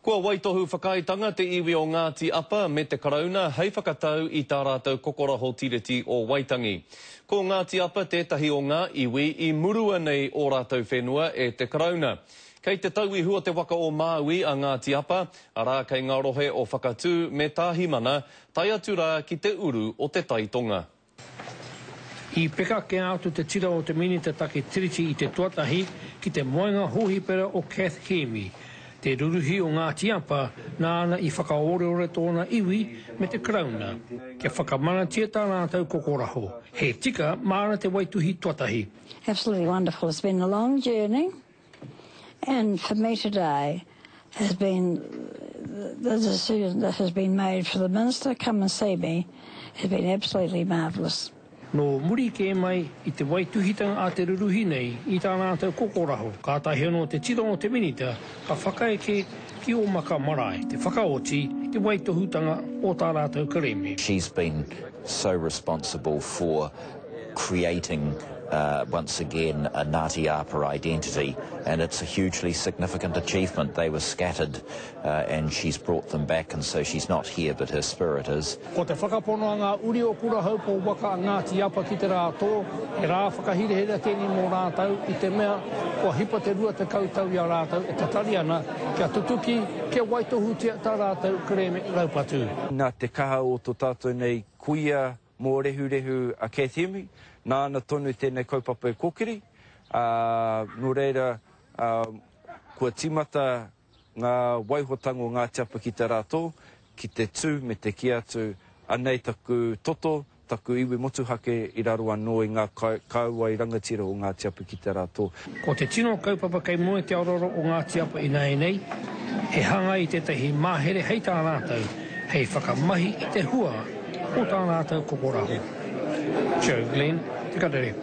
Kua waitohu whakaitanga te iwi o Ngāti Apa me te karauna hei whakatau I tā rātou kokoraho tiriti o Waitangi. Ko Ngāti Apa tētahi o ngā iwi I murua nei o rātou whenua e te karauna. Kei te tauhi hua te waka o Māui a Ngāti Apa, arā kei ngā rohe o whakatū me tāhimana, tai atu rā ki te uru o te taitonga. I peka ke atu te tira o te minita take tiriti I te tuatahi ki te moenga hohipera o Kath Hemi. Te ruruhi o Ngāti Apa nāna I whakaoreore tōna iwi me te karauna. Kia whakamanatia tā rātou kokoraho. He tika māna te waituhi tuatahi. Absolutely wonderful. It's been a long journey. And for me today has been the decision that has been made for the Minister to come and see me has been absolutely marvellous. No muri ke mai I te waituhitanga a te ruruhi nei I tā rātou kokoraho. Kātahi anō te tira o te minita ka whakaeke ki o maka marae. Te whakaoti te waituhutanga o tā rātou kareme. She's been so responsible for creating once again a Ngāti Apa identity, and it's a hugely significant achievement. They were scattered and she's brought them back, and so she's not here but her spirit is. Ko te whakapono a ngā uri o kura haupo waka a Ngāti Apa ki te rātō, e rā whakahirehera tēnei mō rātau I te mea kua hipa te rua te kautau I a rātau e tatari ana kia tutuki kia waitohu tā rātau kareme raupatu. Nā te kaha o tō tātou nei kuia mō rehu a Kath Hemi, nāna tonu tēnei kaupapa e kokiri. Nō reira, kua timata ngā waihotango o Ngāti Apa ki te rātō, ki te tū me te ki atu, anei taku toto, taku iwi motuhake I raro anō I ngā kaua I rangatira o Ngāti Apa ki te rātō. Ko te tino kaupapa kei moe te aurora o Ngāti Apa I nei, he hanga I tētahi māhere hei tā rātou, hei whakamahi I te hua o tā rātou kokoraho. Joe Glenn, Te Kadere.